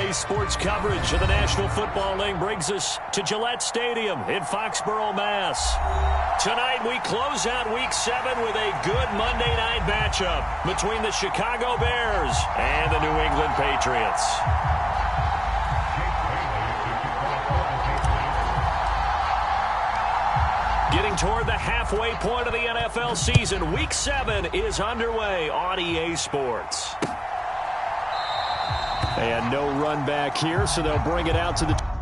Today's sports coverage of the National Football League brings us to Gillette Stadium in Foxborough, Mass. Tonight we close out Week 7 with a good Monday night matchup between the Chicago Bears and the New England Patriots. Getting toward the halfway point of the NFL season, Week 7 is underway on EA Sports. And no run back here, so they'll bring it out to the...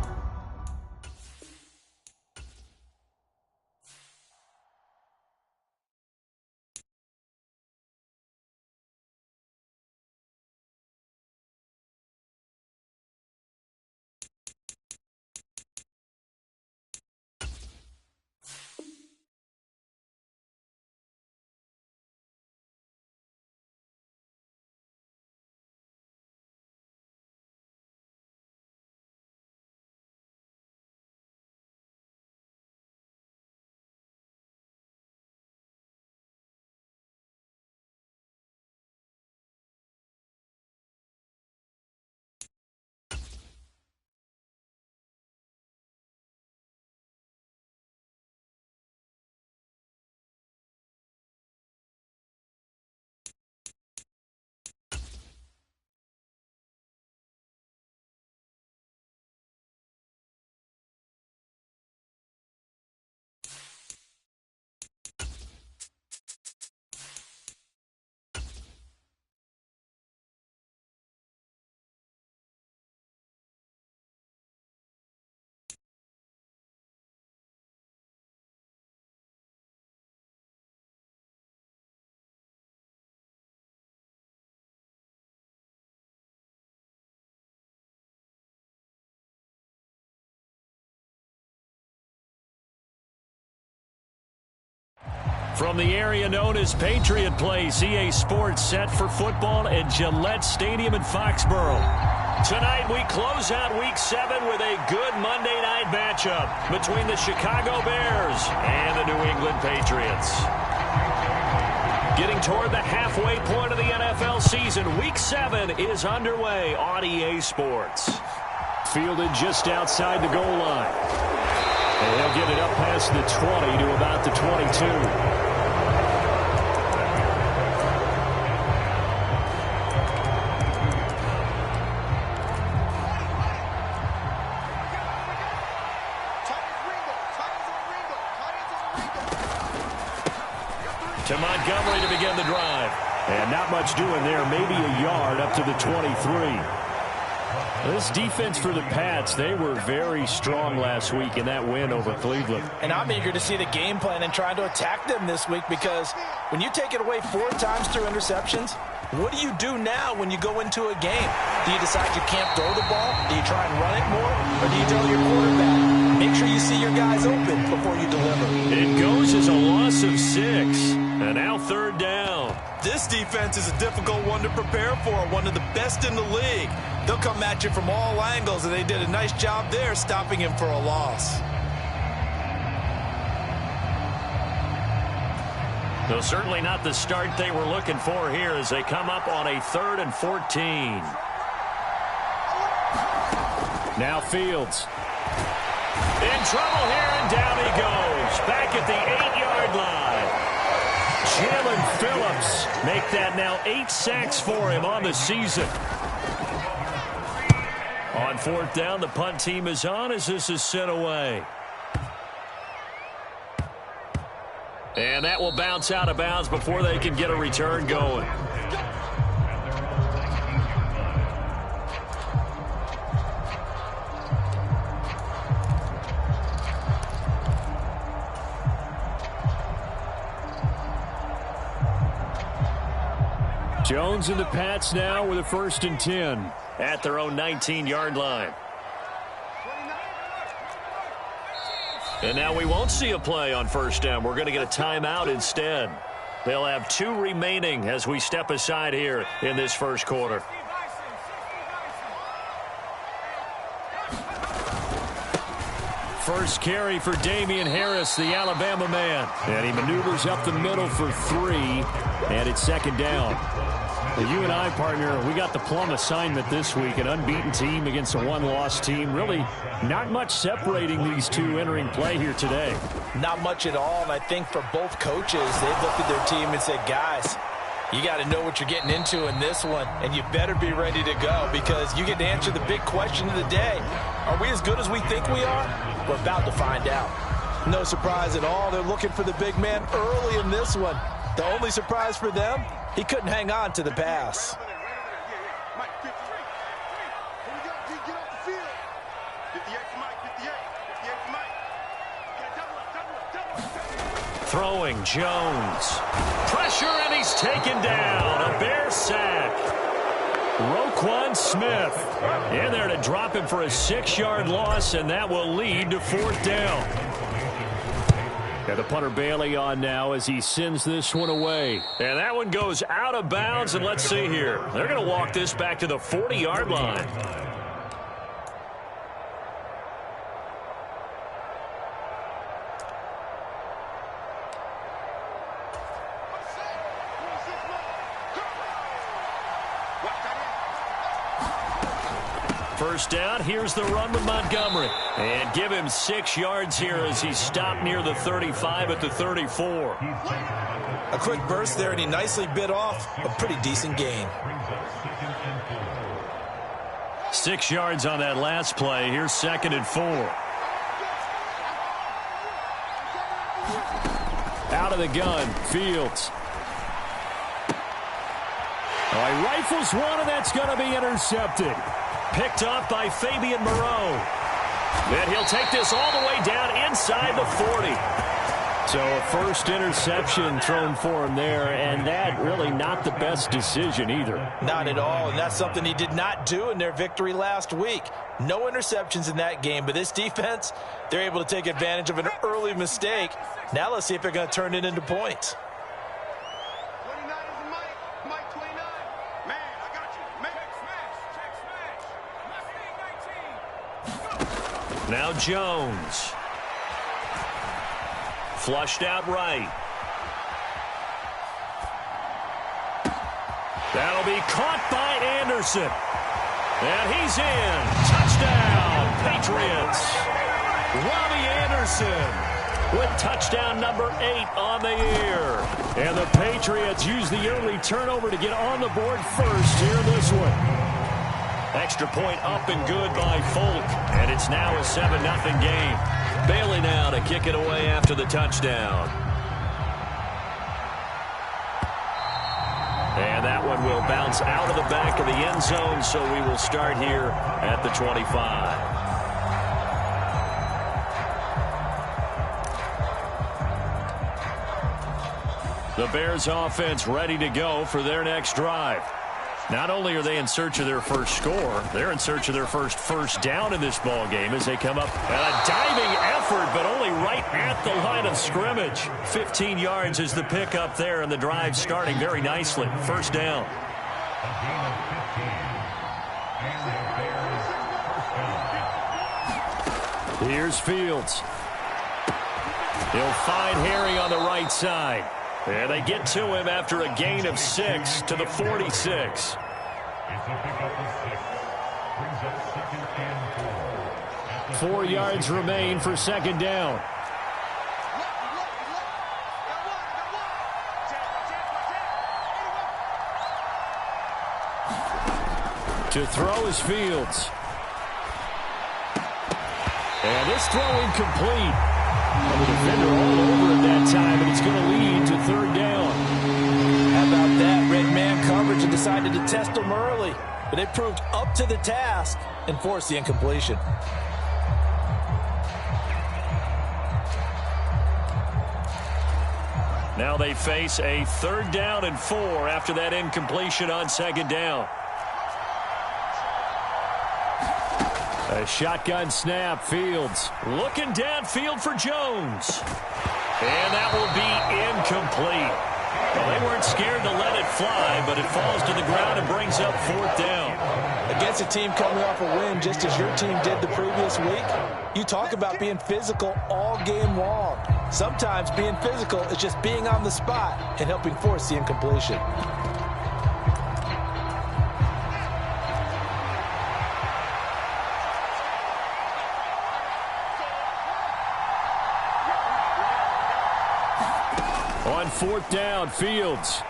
From the area known as Patriot Place, EA Sports set for football at Gillette Stadium in Foxborough. Tonight we close out Week 7 with a good Monday night matchup between the Chicago Bears and the New England Patriots. Getting toward the halfway point of the NFL season, Week 7 is underway on EA Sports. Fielded just outside the goal line. And he'll get it up past the 20 to about the 22. To Montgomery to begin the drive. And not much doing there, maybe a yard up to the 23. This defense for the Pats, they were very strong last week in that win over Cleveland. And I'm eager to see the game plan and trying to attack them this week, because when you take it away 4 times through interceptions, what do you do now when you go into a game? Do you decide you can't throw the ball? Do you try and run it more? Or do you tell your quarterback, make sure you see your guys open before you deliver? It goes as a loss of 6. And now 3rd down. This defense is a difficult one to prepare for, one of the best in the league. They'll come at you from all angles, and they did a nice job there stopping him for a loss. Though certainly not the start they were looking for here as they come up on a 3rd and 14. Now Fields. In trouble here, and down he goes. Back at the 8-yard line. Jalen Phillips make that now 8 sacks for him on the season. On 4th down, the punt team is on as this is sent away. And that will bounce out of bounds before they can get a return going. Jones and the Pats now with a 1st and 10 at their own 19-yard line. And now we won't see a play on 1st down. We're going to get a timeout instead. They'll have 2 remaining as we step aside here in this 1st quarter. First carry for Damian Harris, the Alabama man. And he maneuvers up the middle for 3, and it's second down. Well, you and I, partner, we got the plum assignment this week, an unbeaten team against a one-loss team. Really not much separating these two entering play here today. Not much at all, and I think for both coaches, they've looked at their team and said, guys, you got to know what you're getting into in this one, and you better be ready to go because you get to answer the big question of the day. Are we as good as we think we are? We're about to find out. No surprise at all. They're looking for the big man early in this one. The only surprise for them, he couldn't hang on to the pass. Throwing, Jones. Pressure, and he's taken down. A Bear sack. Roquan Smith in there to drop him for a 6-yard loss, and that will lead to 4th down. Got the punter Bailey on now as he sends this one away. And that one goes out of bounds, and let's see here. They're going to walk this back to the 40-yard line. First down, here's the run with Montgomery. And give him 6 yards here as he stopped near the 35 at the 34. A quick burst there, and he nicely bit off a pretty decent gain. 6 yards on that last play. Here's 2nd and 4. Out of the gun, Fields. Oh, he rifles one, and that's going to be intercepted. Picked up by Fabian Moreau. And he'll take this all the way down inside the 40. So a first interception thrown for him there, and that really not the best decision either. Not at all, and that's something he did not do in their victory last week. No interceptions in that game, but this defense, they're able to take advantage of an early mistake. Now let's see if they're going to turn it into points. Now Jones. Flushed out right. That'll be caught by Anderson. And he's in. Touchdown, Patriots. Robbie Anderson with touchdown number 8 on the year. And the Patriots use the early turnover to get on the board first here in this one. Extra point up and good by Folk. And it's now a 7-0 game. Bailey now to kick it away after the touchdown. And that one will bounce out of the back of the end zone, so we will start here at the 25. The Bears offense ready to go for their next drive. Not only are they in search of their first score, they're in search of their first down in this ball game as they come up. And a diving effort, but only right at the line of scrimmage. 15 yards is the pickup there, and the drive starting very nicely. First down. Here's Fields. He'll find Harry on the right side. And they get to him after a gain of 6 to the 46. Four yards remain for second down. To throw is Fields. And this throw incomplete. And the defender all over it that time, and it's going to lead to third down. How about that? Red man coverage and decided to test them early. But it proved up to the task and forced the incompletion. Now they face a 3rd down and 4 after that incompletion on second down. A shotgun snap, Fields looking downfield for Jones. And that will be incomplete. Well, they weren't scared to let it fly, but it falls to the ground and brings up 4th down. Against a team coming off a win just as your team did the previous week, you talk about being physical all game long. Sometimes being physical is just being on the spot and helping force the incompletion. On 4th down, Fields.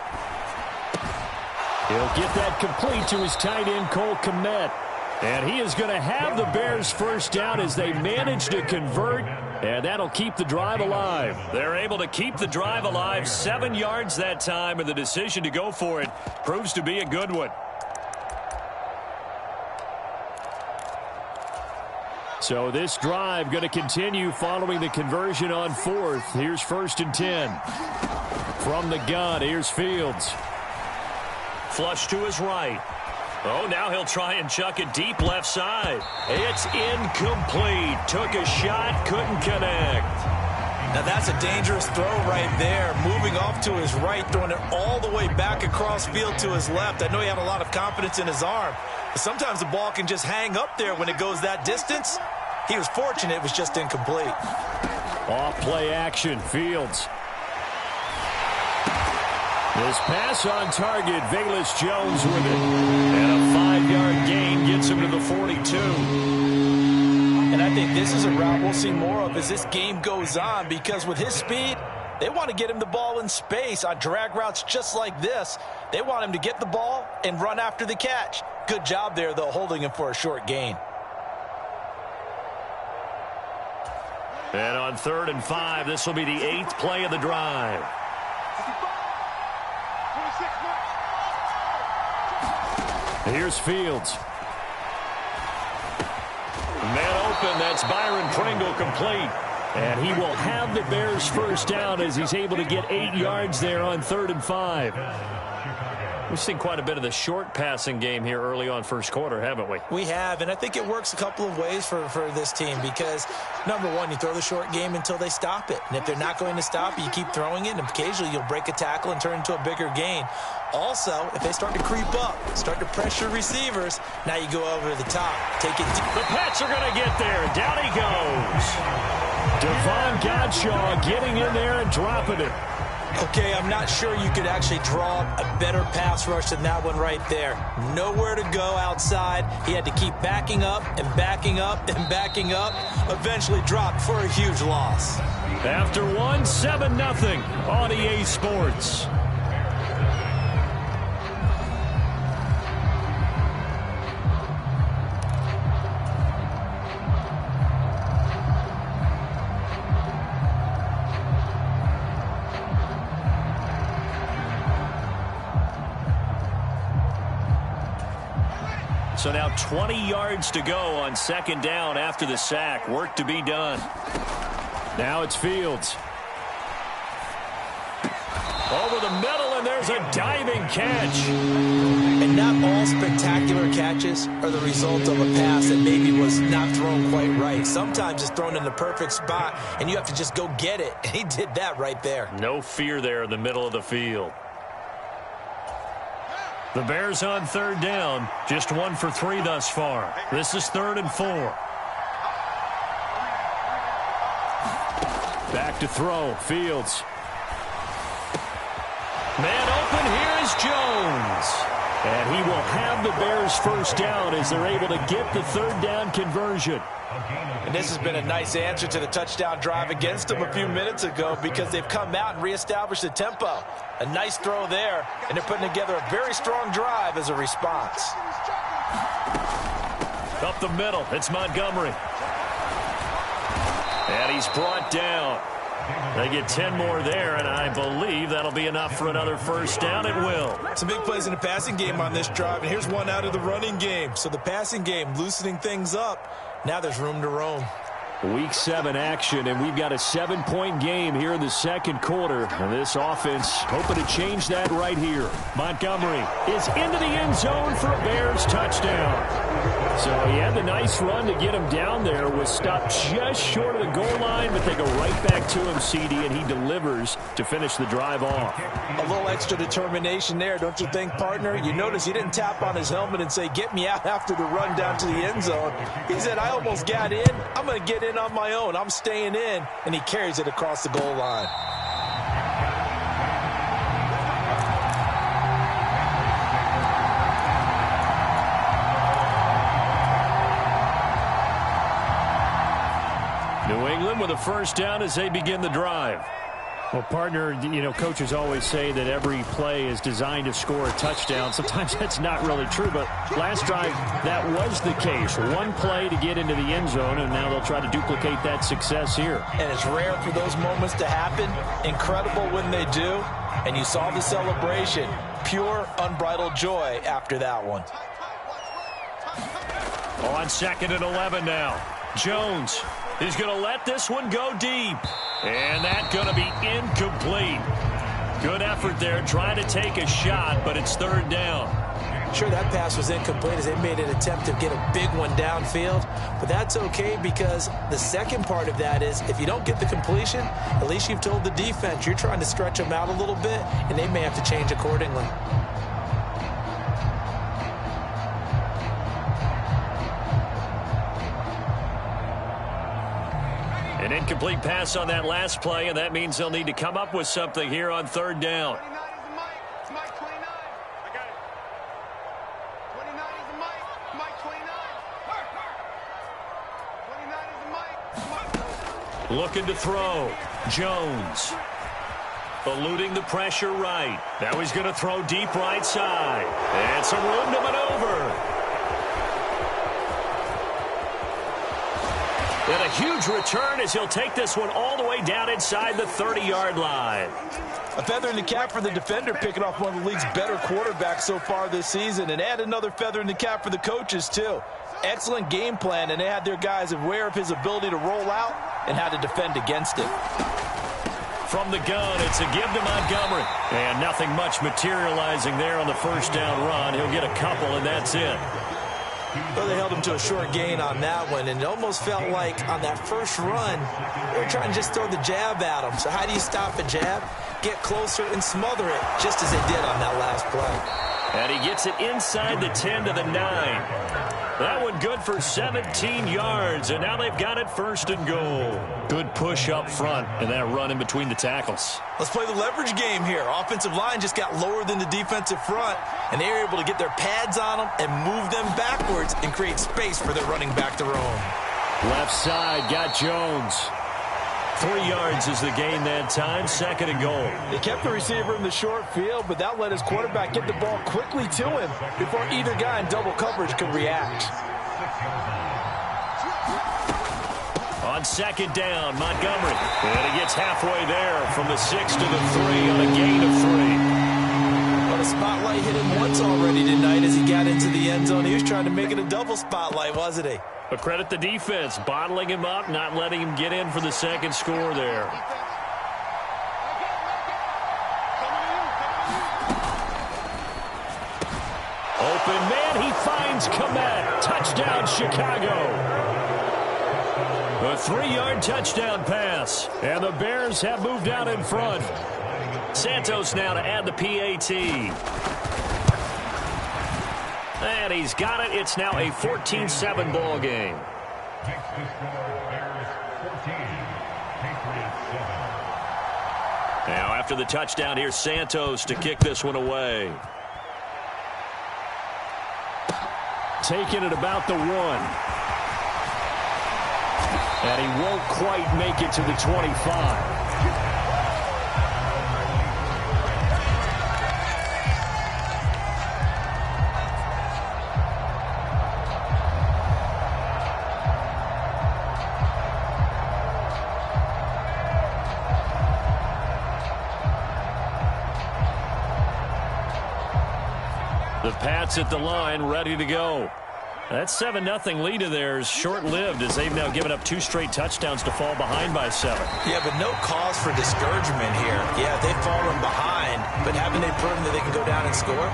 He'll get that complete to his tight end, Cole Kmet. And he is going to have the Bears 1st down as they manage to convert, and that'll keep the drive alive. They're able to keep the drive alive, 7 yards that time, and the decision to go for it proves to be a good one. So this drive going to continue following the conversion on 4th. Here's 1st and 10. From the gun, here's Fields. Flush to his right. Oh, now he'll try and chuck it deep left side. It's incomplete. Took a shot, couldn't connect. Now that's a dangerous throw right there. Moving off to his right, throwing it all the way back across field to his left. I know he had a lot of confidence in his arm, but sometimes the ball can just hang up there when it goes that distance. He was fortunate it was just incomplete. Off play action, Fields. His pass on target, Velus Jones with it. And a 5-yard gain gets him to the 42. And I think this is a route we'll see more of as this game goes on, because with his speed, they want to get him the ball in space on drag routes just like this. They want him to get the ball and run after the catch. Good job there, though, holding him for a short gain. And on 3rd and 5, this will be the 8th play of the drive. Here's Fields. Man open, that's Byron Pringle complete. And he will have the Bears 1st down as he's able to get 8 yards there on 3rd and 5. We've seen quite a bit of the short passing game here early on 1st quarter, haven't we? We have, and I think it works a couple of ways for this team because, number one, you throw the short game until they stop it. And if they're not going to stop it, you keep throwing it, and occasionally you'll break a tackle and turn it into a bigger gain. Also, if they start to creep up, start to pressure receivers, now you go over the top. Take it deep. The Pats are going to get there. Down he goes. Devon Godshaw getting in there and dropping it. Okay, I'm not sure you could actually draw a better pass rush than that one right there. Nowhere to go outside. He had to keep backing up and backing up and backing up. Eventually dropped for a huge loss. After 7-0 on EA Sports. So now 20 yards to go on 2nd down after the sack. Work to be done. Now it's Fields. Over the middle, and there's a diving catch. And not all spectacular catches are the result of a pass that maybe was not thrown quite right. Sometimes it's thrown in the perfect spot, and you have to just go get it. And he did that right there. No fear there in the middle of the field. The Bears on 3rd down, just 1 for 3 thus far. This is 3rd and 4. Back to throw, Fields. Man open, here is Jones. And he will have the Bears 1st down as they're able to get the 3rd down conversion. And this has been a nice answer to the touchdown drive against them a few minutes ago because they've come out and reestablished the tempo. A nice throw there, and they're putting together a very strong drive as a response. Up the middle, it's Montgomery. And he's brought down. They get 10 more there, and I believe that'll be enough for another 1st down. It will. Some big plays in the passing game on this drive, and here's one out of the running game. So the passing game loosening things up. Now there's room to roam. Week 7 action, and we've got a 7-point game here in the 2nd quarter. And this offense hoping to change that right here. Montgomery is into the end zone for a Bears touchdown. So he had the nice run to get him down there, was stopped just short of the goal line, but they go right back to him, CD, and he delivers to finish the drive off. A little extra determination there, don't you think, partner? You notice he didn't tap on his helmet and say, get me out after the run down to the end zone. He said, I almost got in. I'm going to get in on my own. I'm staying in, and he carries it across the goal line. New England with a first down as they begin the drive. Well, partner, you know, coaches always say that every play is designed to score a touchdown. Sometimes that's not really true, but last drive, that was the case. One play to get into the end zone, and now they'll try to duplicate that success here. And it's rare for those moments to happen. Incredible when they do. And you saw the celebration. Pure, unbridled joy after that one. On 2nd and 11 now. Jones is going to let this one go deep. And that's going to be incomplete. Good effort there trying to take a shot, but it's 3rd down. Sure, that pass was incomplete as they made an attempt to get a big one downfield. But that's okay because the second part of that is if you don't get the completion, at least you've told the defense you're trying to stretch them out a little bit, and they may have to change accordingly. An incomplete pass on that last play, and that means they'll need to come up with something here on 3rd down. Looking to throw. Jones. Eluding the pressure right. Now he's going to throw deep right side. And some room to maneuver. And a huge return as he'll take this one all the way down inside the 30-yard line. A feather in the cap for the defender, picking off one of the league's better quarterbacks so far this season. And add another feather in the cap for the coaches, too. Excellent game plan, and they had their guys aware of his ability to roll out and how to defend against it. From the gun, it's a give to Montgomery. And nothing much materializing there on the first down run. He'll get a couple, and that's it. Well, they held him to a short gain on that one, and it almost felt like on that first run, they were trying to just throw the jab at him. So how do you stop a jab? Get closer and smother it, just as they did on that last play. And he gets it inside the 10 to the 9. That one good for 17 yards, and now they've got it 1st and goal. Good push up front, and that run in between the tackles. Let's play the leverage game here. Offensive line just got lower than the defensive front, and they were able to get their pads on them and move them backwards and create space for their running back to roam. Left side, got Jones. 3 yards is the gain that time, 2nd and goal. They kept the receiver in the short field, but that let his quarterback get the ball quickly to him before either guy in double coverage could react. On 2nd down, Montgomery. And he gets halfway there from the 6 to the 3 on a gain of 3. Well, the spotlight hit him once already tonight as he got into the end zone. He was trying to make it a double spotlight, wasn't he? But credit the defense, bottling him up, not letting him get in for the second score there. Open man, he finds Komet. Touchdown, Chicago. A 3-yard touchdown pass. And the Bears have moved out in front. Santos now to add the PAT. And he's got it. It's now a 14-7 ball game. Now after the touchdown, here's Santos to kick this one away. Taking it about the 1. And he won't quite make it to the 25. The Pats at the line, ready to go. That 7-0 lead of theirs short-lived as they've now given up 2 straight touchdowns to fall behind by 7. Yeah, but no cause for discouragement here. Yeah, they've fallen behind, but haven't they proven that they can go down and score?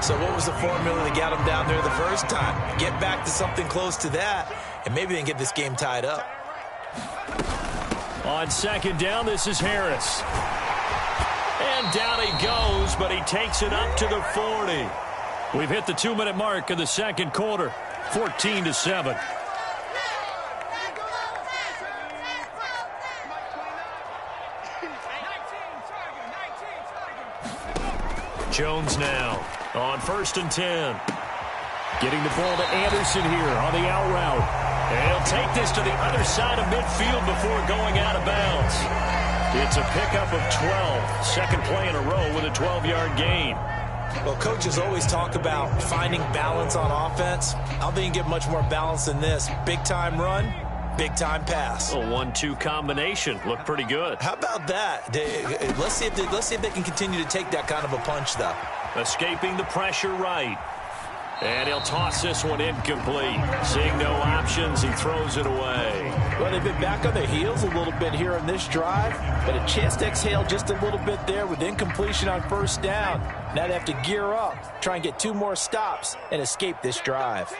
So what was the formula that got them down there the first time? Get back to something close to that, and maybe they can get this game tied up. On second down, this is Harris. And down he goes, but he takes it up to the 40. We've hit the 2-minute mark in the second quarter, 14-7. Jones now on 1st and 10. Getting the ball to Anderson here on the out route. And he'll take this to the other side of midfield before going out of bounds. It's a pickup of 12. Second play in a row with a 12-yard gain. Well, coaches always talk about finding balance on offense. I don't think you can get much more balance than this. Big-time run, big-time pass. A 1-2 combination. Looked pretty good. How about that? Let's see if they can continue to take that kind of a punch, though. Escaping the pressure right. And he'll toss this one incomplete. Seeing no options, he throws it away. Well, they've been back on their heels a little bit here in this drive, but a chance to exhale just a little bit there with incompletion on first down. Now they have to gear up, try and get 2 more stops, and escape this drive.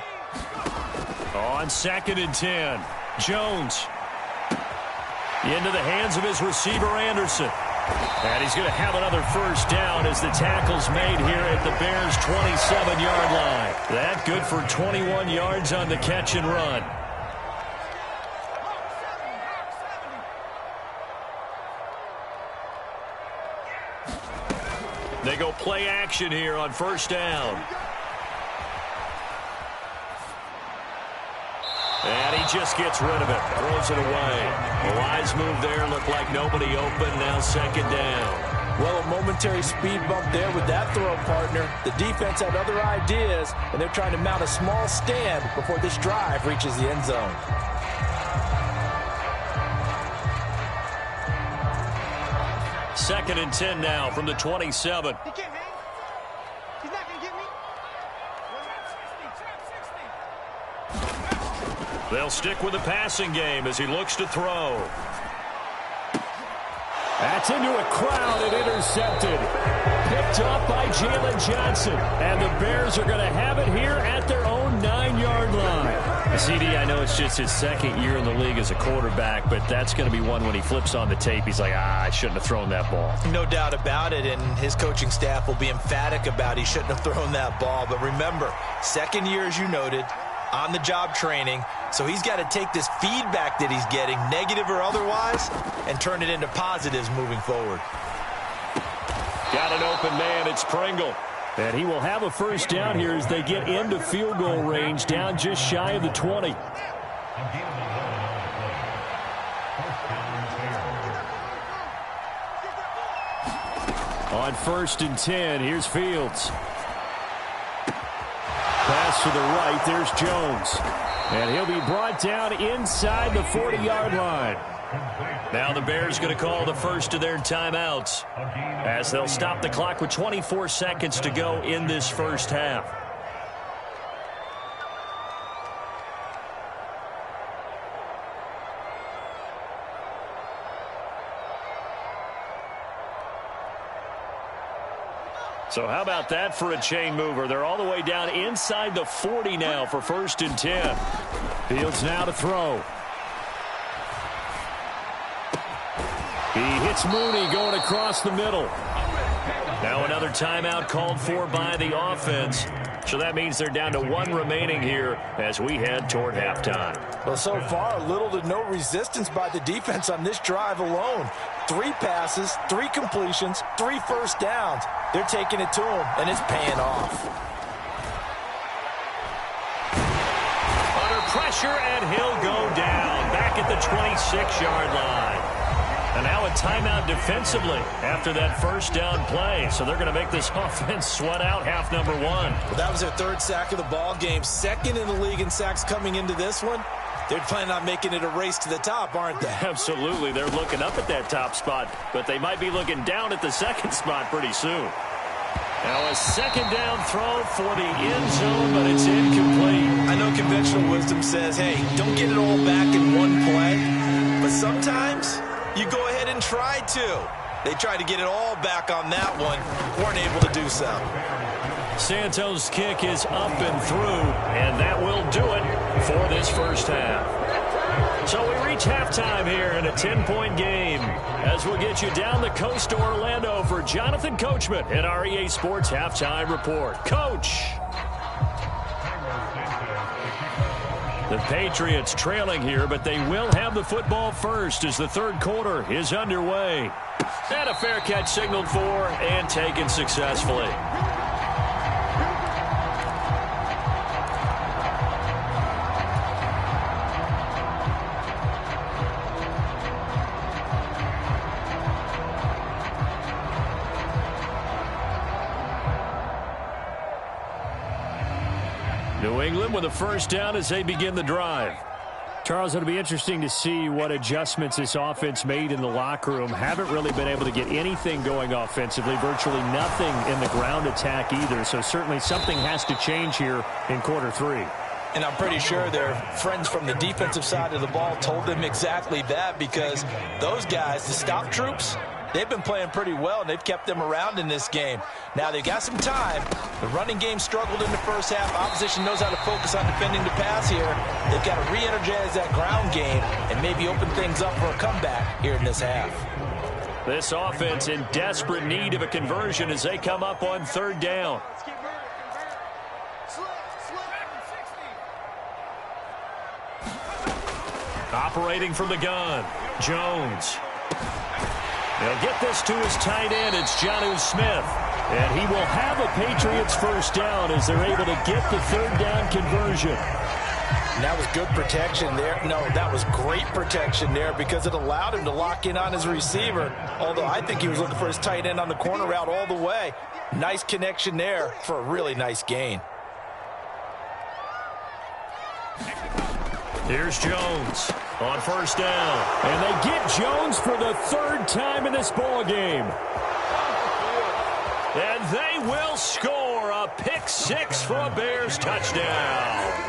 On 2nd and 10, Jones. Into the hands of his receiver, Anderson. And he's going to have another first down as the tackle's made here at the Bears' 27-yard line. That good for 21 yards on the catch and run. They go play action here on first down. And he just gets rid of it. Throws it away. A wise move there. Looked like nobody open. Now second down. Well, a momentary speed bump there with that throw, partner. The defense had other ideas, and they're trying to mount a small stand before this drive reaches the end zone. Second and 10 now from the 27. He can't hang. He's not going to get me. They'll stick with the passing game as he looks to throw. That's into a crowd and intercepted. Picked up by Jalen Johnson. And the Bears are going to have it here at their own 9-yard line. CD, I know it's just his second year in the league as a quarterback, but that's going to be one when he flips on the tape. He's like, I shouldn't have thrown that ball. No doubt about it, and his coaching staff will be emphatic about he shouldn't have thrown that ball. But remember, second year, as you noted, on-the-job training. So he's got to take this feedback that he's getting, negative or otherwise, and turn it into positives moving forward. Got an open man. It's Pringle. And he will have a first down here as they get into field goal range, down just shy of the 20. On 1st and 10, here's Fields. Pass to the right, there's Jones. And he'll be brought down inside the 40-yard line. Now the Bears going to call the first of their timeouts as they'll stop the clock with 24 seconds to go in this first half. So how about that for a chain mover? They're all the way down inside the 40 now for 1st and 10. Fields now to throw. He hits Mooney going across the middle. Now another timeout called for by the offense. So that means they're down to 1 remaining here as we head toward halftime. Well, so far, little to no resistance by the defense on this drive alone. 3 passes, 3 completions, 3 first downs. They're taking it to him, and it's paying off. Under pressure, and he'll go down back at the 26-yard line. And now a timeout defensively after that first down play. So they're going to make this offense sweat out half number 1. Well, that was their 3rd sack of the ball game. 2nd in the league in sacks coming into this one. They're planning on making it a race to the top, aren't they? Absolutely. They're looking up at that top spot, but they might be looking down at the 2nd spot pretty soon. Now a 2nd down throw for the end zone, but it's incomplete. I know conventional wisdom says, hey, don't get it all back in one play. But sometimes you go ahead and try to. They tried to get it all back on that one. Weren't able to do so. Santos' kick is up and through, and that will do it for this first half. So we reach halftime here in a 10-point game as we'll get you down the coast to Orlando for Jonathan Coachman in our EA Sports Halftime Report. Coach! The Patriots trailing here, but they will have the football first as the third quarter is underway. And a fair catch signaled for and taken successfully. New England with a first down as they begin the drive. Charles, it'll be interesting to see what adjustments this offense made in the locker room. Haven't really been able to get anything going offensively, virtually nothing in the ground attack either. So certainly something has to change here in quarter three. And I'm pretty sure their friends from the defensive side of the ball told them exactly that, because those guys, the stop troops, they've been playing pretty well, and they've kept them around in this game. Now, they've got some time. The running game struggled in the first half. Opposition knows how to focus on defending the pass here. They've got to re-energize that ground game and maybe open things up for a comeback here in this half. This offense in desperate need of a conversion as they come up on third down. Operating from the gun, Jones. He'll get this to his tight end. It's Jonnu Smith. And he will have a Patriots first down as they're able to get the third down conversion. And that was good protection there. No, that was great protection there because it allowed him to lock in on his receiver. Although I think he was looking for his tight end on the corner route all the way. Nice connection there for a really nice gain. Here's Jones on first down. And they get Jones for the third time in this ball game. And they will score a pick six for a Bears touchdown.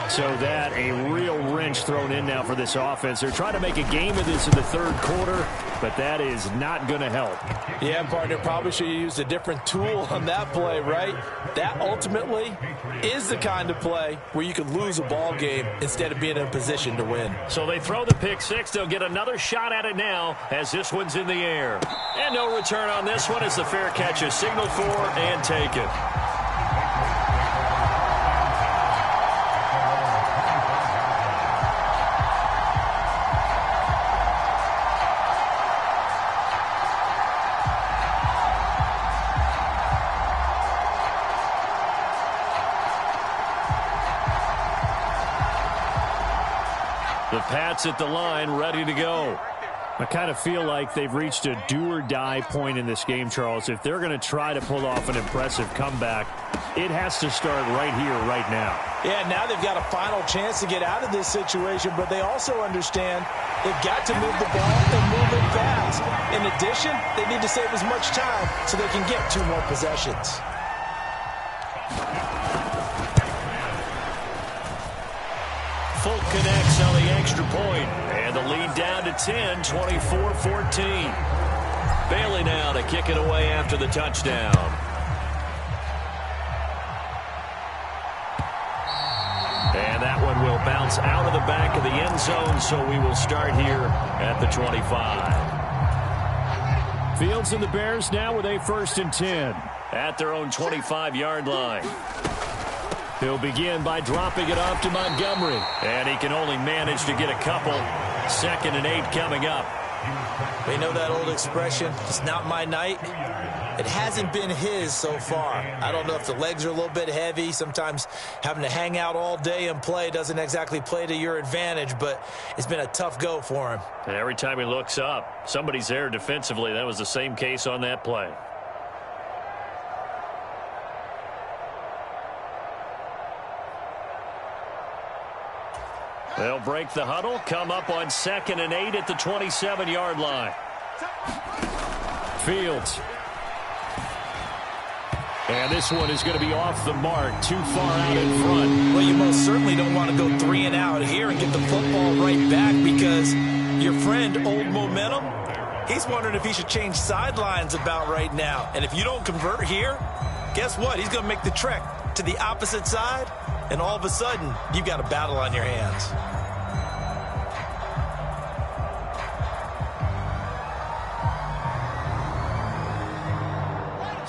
So that a real wrench thrown in now for this offense. They're trying to make a game of this in the third quarter, but that is not going to help. Yeah, partner, probably should have used a different tool on that play, right? That ultimately is the kind of play where you could lose a ball game instead of being in a position to win. So they throw the pick six. They'll get another shot at it now as this one's in the air. And no return on this one as the fair catch is signaled for and taken. The Pats at the line, ready to go. I kind of feel like they've reached a do-or-die point in this game, Charles. If they're going to try to pull off an impressive comeback, it has to start right here, right now. Yeah, now they've got a final chance to get out of this situation, but they also understand they've got to move the ball and move it fast. In addition, they need to save as much time so they can get 2 more possessions. Folk connects on the extra point, and the lead down to 10, 24-14. Bailey now to kick it away after the touchdown. And that one will bounce out of the back of the end zone, so we will start here at the 25. Fields and the Bears now with a 1st and 10. At their own 25-yard line. He'll begin by dropping it off to Montgomery. And he can only manage to get a couple. 2nd and 8 coming up. We know that old expression, it's not my night. It hasn't been his so far. I don't know if the legs are a little bit heavy. Sometimes having to hang out all day and play doesn't exactly play to your advantage, but it's been a tough go for him. And every time he looks up, somebody's there defensively. That was the same case on that play. They'll break the huddle, come up on 2nd and 8 at the 27-yard line. Fields. And this one is going to be off the mark, too far out in front. Well, you most certainly don't want to go 3 and out here and get the football right back, because your friend, Old Momentum, he's wondering if he should change sidelines about right now. And if you don't convert here, guess what? He's going to make the trek to the opposite side, and all of a sudden, you've got a battle on your hands.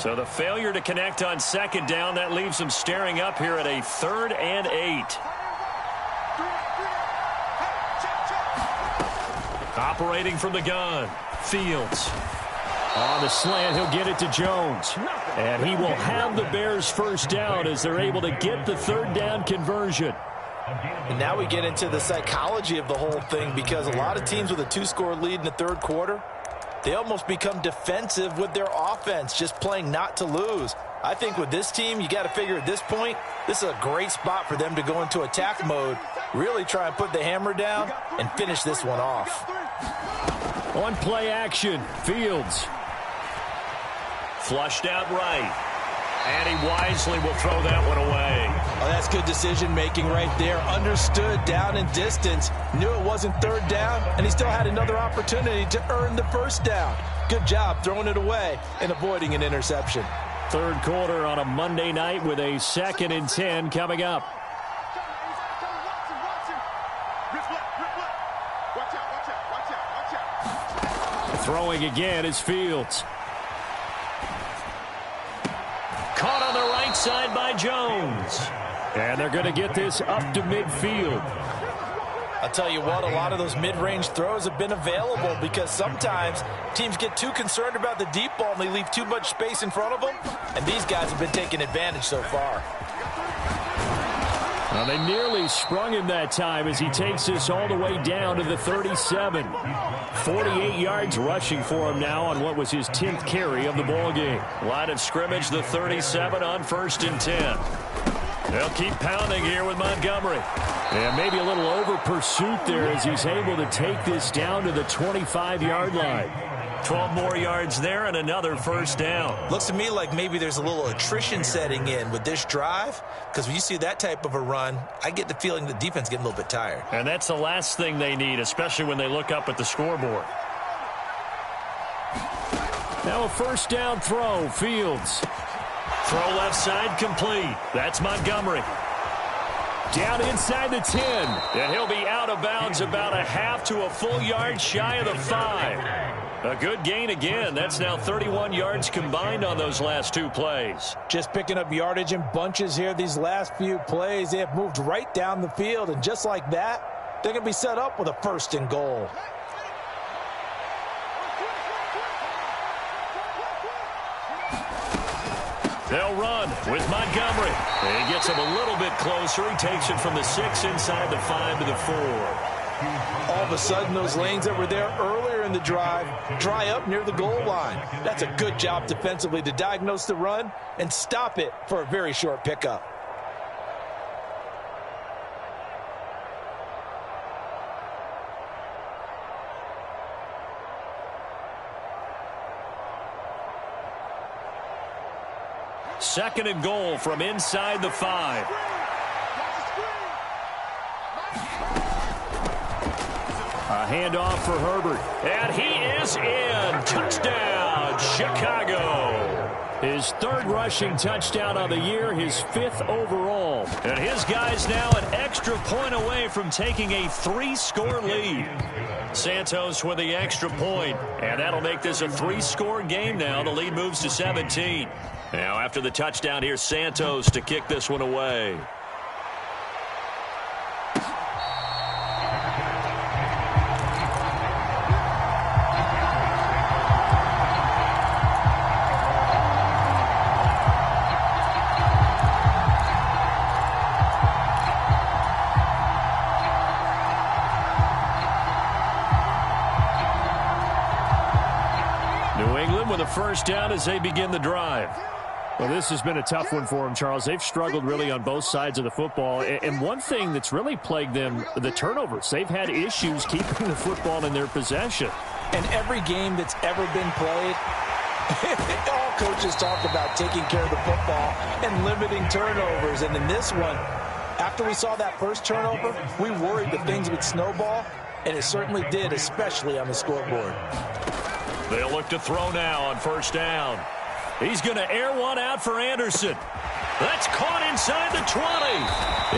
So the failure to connect on second down, that leaves them staring up here at a 3rd and 8. Operating from the gun, Fields. On the slant, he'll get it to Jones. And he will have the Bears first down as they're able to get the 3rd down conversion. And now we get into the psychology of the whole thing, because a lot of teams with a 2-score lead in the 3rd quarter, they almost become defensive with their offense, just playing not to lose. I think with this team, you got to figure at this point, this is a great spot for them to go into attack mode, really try and put the hammer down and finish this one off. On play action, Fields. Flushed out right. And he wisely will throw that one away. Oh, that's good decision-making right there. Understood down and distance. Knew it wasn't 3rd down, and he still had another opportunity to earn the 1st down. Good job throwing it away and avoiding an interception. 3rd quarter on a Monday night with a 2nd and 10 coming up. Throwing again is Fields. Caught on the right side by Jones. And they're going to get this up to midfield. I'll tell you what, a lot of those mid-range throws have been available because sometimes teams get too concerned about the deep ball and they leave too much space in front of them. And these guys have been taking advantage so far. Well, they nearly sprung him that time as he takes this all the way down to the 37. 48 yards rushing for him now on what was his 10th carry of the ball game. Line of scrimmage, the 37 on 1st and 10. They'll keep pounding here with Montgomery. And maybe a little over pursuit there as he's able to take this down to the 25-yard line. 12 more yards there and another 1st down. Looks to me like maybe there's a little attrition setting in with this drive, because when you see that type of a run, I get the feeling the defense getting a little bit tired. And that's the last thing they need, especially when they look up at the scoreboard. Now a 1st down throw, Fields. Throw left side complete. That's Montgomery. Down inside the 10. And he'll be out of bounds about a half to a full yard shy of the 5. A good gain again. That's now 31 yards combined on those last 2 plays. Just picking up yardage in bunches here these last few plays. They have moved right down the field, and just like that, they're going to be set up with a 1st and goal. They'll run with Montgomery. He gets him a little bit closer. He takes it from the 6 inside the 5 to the 4. All of a sudden, those lanes that were there earlier in the drive dry up near the goal line. That's a good job defensively to diagnose the run and stop it for a very short pickup. Second and goal from inside the 5. A handoff for Herbert. And he is in. Touchdown, Chicago. His 3rd rushing touchdown of the year, his 5th overall. And his guy's now an extra point away from taking a 3-score lead. Santos with the extra point. And that'll make this a 3-score game now. The lead moves to 17. Now after the touchdown, here's Santos to kick this one away. New England with a 1st down as they begin the drive. Well, this has been a tough one for them, Charles. They've struggled really on both sides of the football. And one thing that's really plagued them, the turnovers. They've had issues keeping the football in their possession. And every game that's ever been played, all coaches talk about taking care of the football and limiting turnovers. And in this one, after we saw that first turnover, we worried that things would snowball, and it certainly did, especially on the scoreboard. They'll look to throw now on 1st down. He's going to air one out for Anderson. That's caught inside the 20.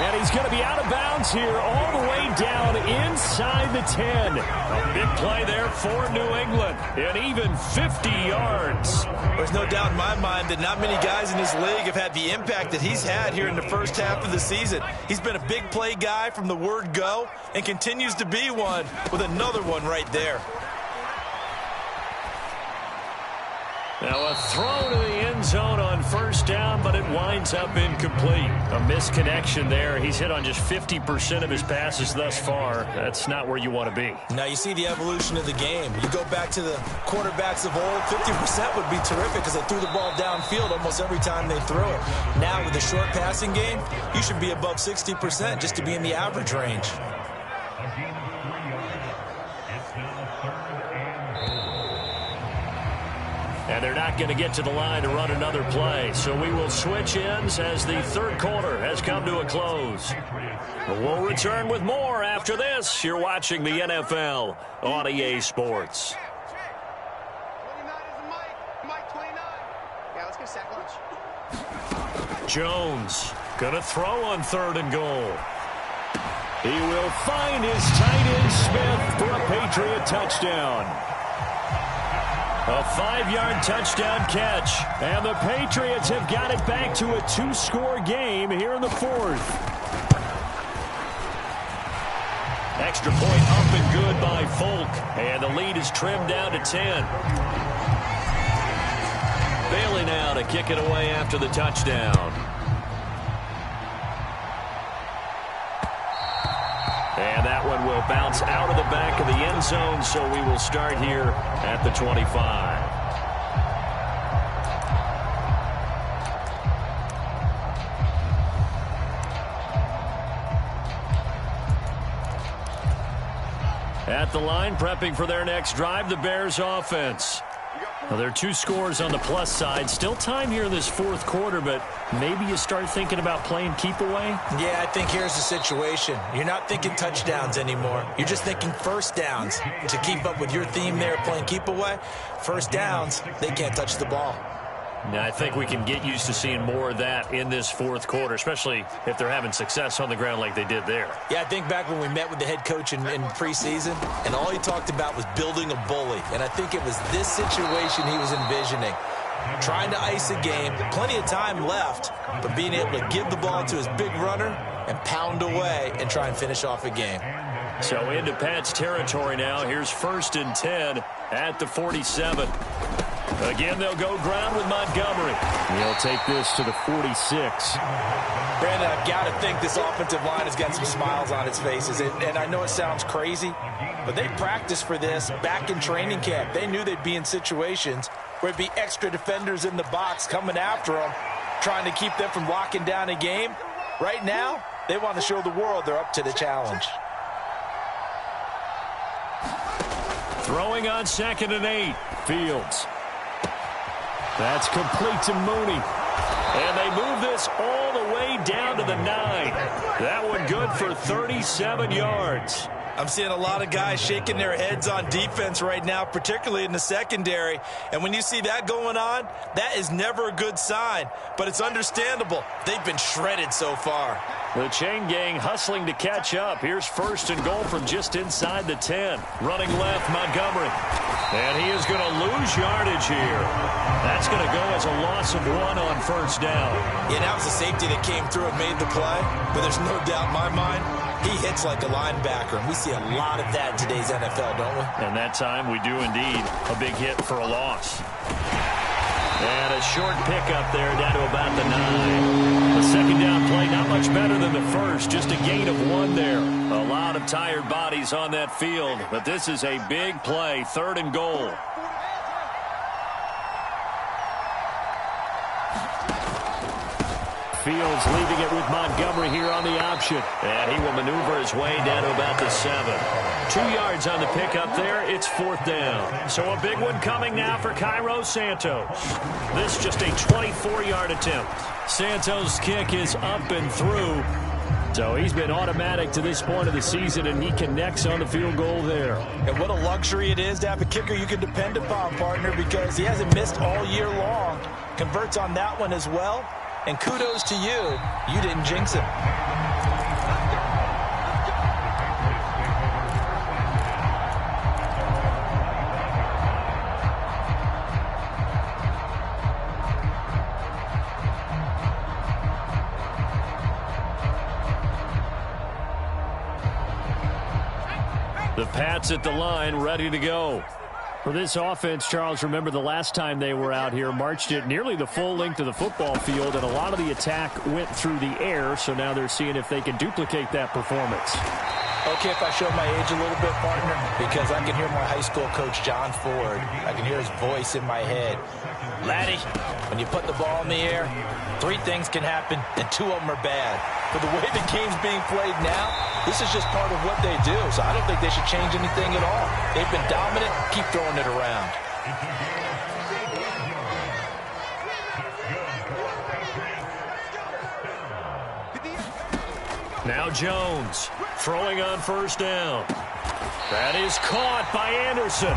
And he's going to be out of bounds here all the way down inside the 10. A big play there for New England. And even 50 yards. There's no doubt in my mind that not many guys in this league have had the impact that he's had here in the first half of the season. He's been a big play guy from the word go and continues to be one with another one right there. Now a throw to the end zone on first down, but it winds up incomplete. A misconnection there. He's hit on just 50% of his passes thus far. That's not where you want to be. Now you see the evolution of the game. You go back to the quarterbacks of old, 50% would be terrific because they threw the ball downfield almost every time they threw it. Now with the short passing game, you should be above 60% just to be in the average range. And they're not going to get to the line to run another play. So we will switch ends as the third quarter has come to a close. We'll return with more after this. You're watching the NFL on EA Sports. 29 is Mike 29. Yeah, let's get sack lunch. Jones going to throw on 3rd and goal. He will find his tight end Smith for a Patriot touchdown. A 5-yard touchdown catch. And the Patriots have got it back to a 2-score game here in the 4th. Extra point up and good by Folk. And the lead is trimmed down to 10. Bailey now to kick it away after the touchdown. And that one will bounce out of the back of the end zone, so we will start here at the 25. At the line, prepping for their next drive, the Bears offense. Well, there are 2 scores on the plus side. Still time here in this 4th quarter, but maybe you start thinking about playing keep away? Yeah, I think here's the situation. You're not thinking touchdowns anymore. You're just thinking first downs. To keep up with your theme there, playing keep away, first downs, they can't touch the ball. Now, I think we can get used to seeing more of that in this 4th quarter, especially if they're having success on the ground like they did there. Yeah, I think back when we met with the head coach in preseason, and all he talked about was building a bully. And I think it was this situation he was envisioning. Trying to ice a game, plenty of time left, but being able to give the ball to his big runner and pound away and try and finish off a game. So into Pat's territory now. Here's 1st and 10 at the 47. Again, they'll go ground with Montgomery. He'll take this to the 46. Brandon, I've got to think this offensive line has got some smiles on its faces. And I know it sounds crazy, but they practiced for this back in training camp. They knew they'd be in situations where it'd be extra defenders in the box coming after them, trying to keep them from locking down a game. Right now, they want to show the world they're up to the challenge. Throwing on 2nd and 8. Fields. That's complete to Mooney. And they move this all the way down to the 9. That one good for 37 yards. I'm seeing a lot of guys shaking their heads on defense right now, particularly in the secondary. And when you see that going on, that is never a good sign. But it's understandable. They've been shredded so far. The chain gang hustling to catch up. Here's 1st and goal from just inside the 10. Running left, Montgomery. And he is going to lose yardage here. That's going to go as a loss of 1 on 1st down. Yeah, that was a safety that came through and made the play. But there's no doubt in my mind, he hits like a linebacker. And we see a lot of that in today's NFL, don't we? And that time we do indeed. A big hit for a loss. And a short pickup there down to about the 9. The 2nd down play not much better than the 1st. Just a gain of 1 there. A lot of tired bodies on that field. But this is a big play. 3rd and goal. Fields leaving it with Montgomery here on the option. And he will maneuver his way down to about the 7. 2 yards on the pickup there. It's 4th down. So a big one coming now for Cairo Santos. This just a 24-yard attempt. Santos' kick is up and through. So he's been automatic to this point of the season, and he connects on the field goal there. And what a luxury it is to have a kicker you can depend upon, partner, because he hasn't missed all year long. converts on that one as well. And kudos to you. You didn't jinx it. The Pats at the line, ready to go. For this offense, Charles, remember the last time they were out here, marched it nearly the full length of the football field, and a lot of the attack went through the air, so now they're seeing if they can duplicate that performance. Okay, if I show my age a little bit, partner, because I can hear my high school coach, John Ford. I can hear his voice in my head. Laddie, when you put the ball in the air, 3 things can happen, and 2 of them are bad. But the way the game's being played now, this is just part of what they do, so I don't think they should change anything at all. They've been dominant. Keep throwing it around. Now Jones throwing on first down. That is caught by Anderson.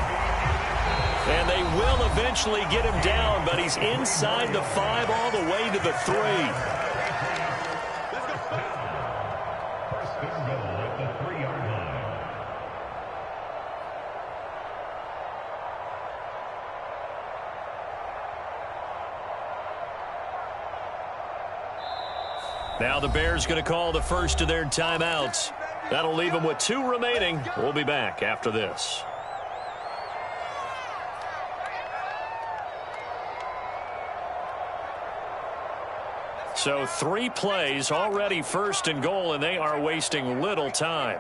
And they will eventually get him down, but he's inside the 5 all the way to the 3. Now the Bears going to call the first of their timeouts. That'll leave them with 2 remaining. We'll be back after this. So 3 plays, already first and goal, and they are wasting little time.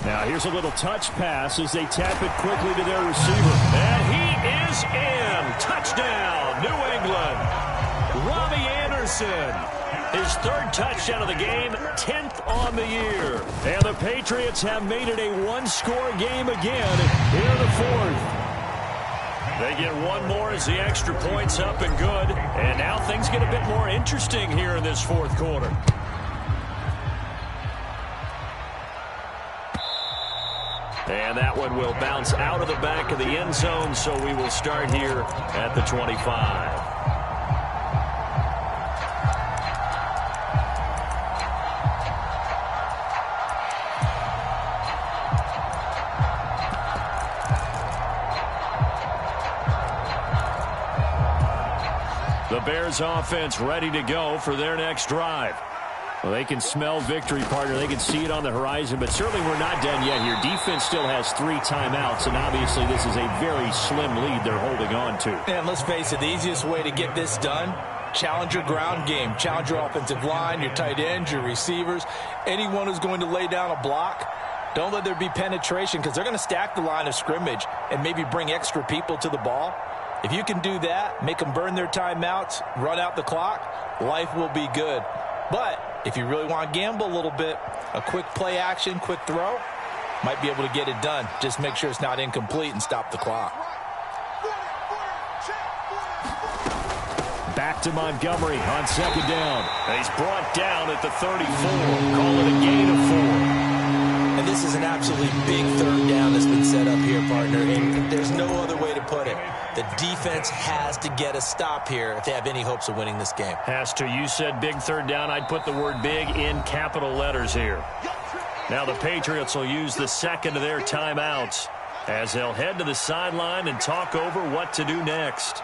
Now here's a little touch pass as they tap it quickly to their receiver. And he is in. Touchdown, New England. Robbie Anderson, his 3rd touchdown of the game, 10th on the year. And the Patriots have made it a 1-score game again here in the 4th. They get 1 more as the extra point's up and good. And now things get a bit more interesting here in this 4th quarter. And that one will bounce out of the back of the end zone, so we will start here at the 25. The Bears offense ready to go for their next drive. Well, they can smell victory, partner. They can see it on the horizon, but certainly we're not done yet here. Defense still has 3 timeouts, and obviously this is a very slim lead they're holding on to. And let's face it, the easiest way to get this done, challenge your ground game. Challenge your offensive line, your tight ends, your receivers, anyone who's going to lay down a block. Don't let there be penetration because they're going to stack the line of scrimmage and maybe bring extra people to the ball. If you can do that, make them burn their timeouts, run out the clock, life will be good. But if you really want to gamble a little bit, a quick play action, quick throw, might be able to get it done. Just make sure it's not incomplete and stop the clock. Back to Montgomery on 2nd down. He's brought down at the 34. Call it a gain of 4. And this is an absolutely big 3rd down that's been set up here, partner. And there's no other way to put it. The defense has to get a stop here if they have any hopes of winning this game. Has to. You said big 3rd down. I'd put the word big in capital letters here. Now the Patriots will use the 2nd of their timeouts as they'll head to the sideline and talk over what to do next.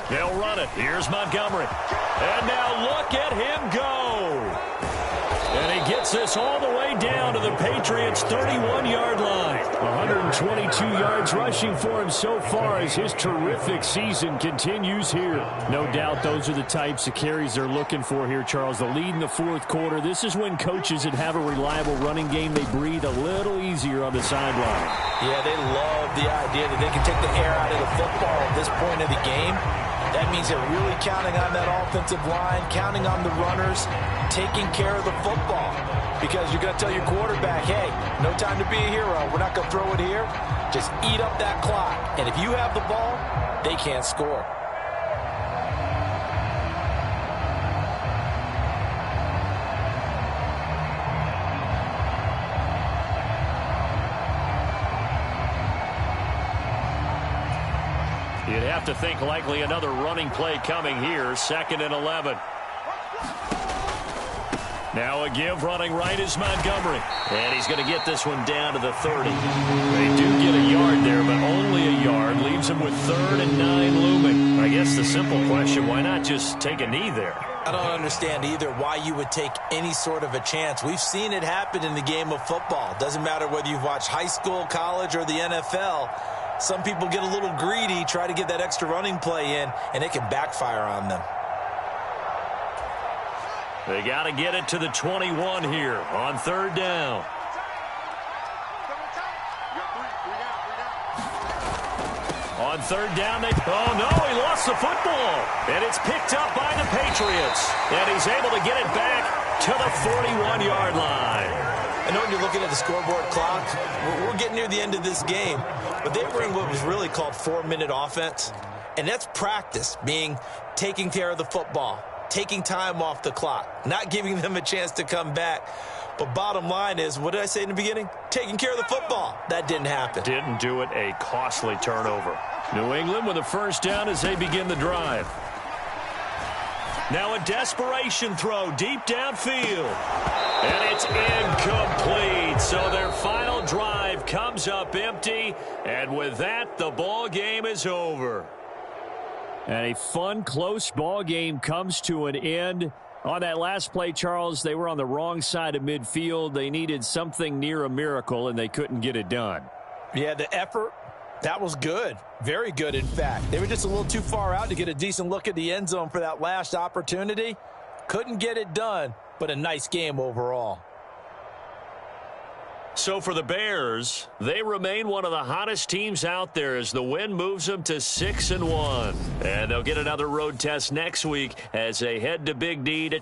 They'll run it. Here's Montgomery. And now look at him go. And he gets this all the way down to the Patriots' 31-yard line. 122 yards rushing for him so far as his terrific season continues here. No doubt those are the types of carries they're looking for here, Charles. The lead in the 4th quarter. This is when coaches that have a reliable running game, they breathe a little easier on the sideline. Yeah, they love the idea that they can take the air out of the football at this point of the game. That means they're really counting on that offensive line, counting on the runners, taking care of the football. Because you're going to tell your quarterback, hey, no time to be a hero. We're not going to throw it here. Just eat up that clock. And if you have the ball, they can't score. You'd have to think likely another running play coming here. 2nd and 11. Now a give running right is Montgomery. And he's going to get this one down to the 30. They do get a yard there, but only a yard. Leaves him with 3rd and 9 looming. I guess the simple question, why not just take a knee there? I don't understand either why you would take any sort of a chance. We've seen it happen in the game of football. Doesn't matter whether you've watched high school, college, or the NFL. Some people get a little greedy, try to get that extra running play in, and it can backfire on them. They got to get it to the 21 here on 3rd down. On 3rd down, oh no, he lost the football. And it's picked up by the Patriots. And he's able to get it back to the 41-yard line. I know when you're looking at the scoreboard clock, we're getting near the end of this game, but they were in what was really called 4-minute offense. And that's practice, being taking care of the football, taking time off the clock, not giving them a chance to come back. But bottom line is, what did I say in the beginning? Taking care of the football. That didn't happen. Didn't do it. A costly turnover. New England with a 1st down as they begin the drive. Now a desperation throw deep downfield. And it's incomplete. So their final drive comes up empty. And with that, the ball game is over. And a fun, close ball game comes to an end. On that last play, Charles, they were on the wrong side of midfield. They needed something near a miracle, and they couldn't get it done. Yeah, the effort, that was good. Very good, in fact. They were just a little too far out to get a decent look at the end zone for that last opportunity. Couldn't get it done, but a nice game overall. So for the Bears, they remain one of the hottest teams out there as the win moves them to 6-1. And they'll get another road test next week as they head to Big D.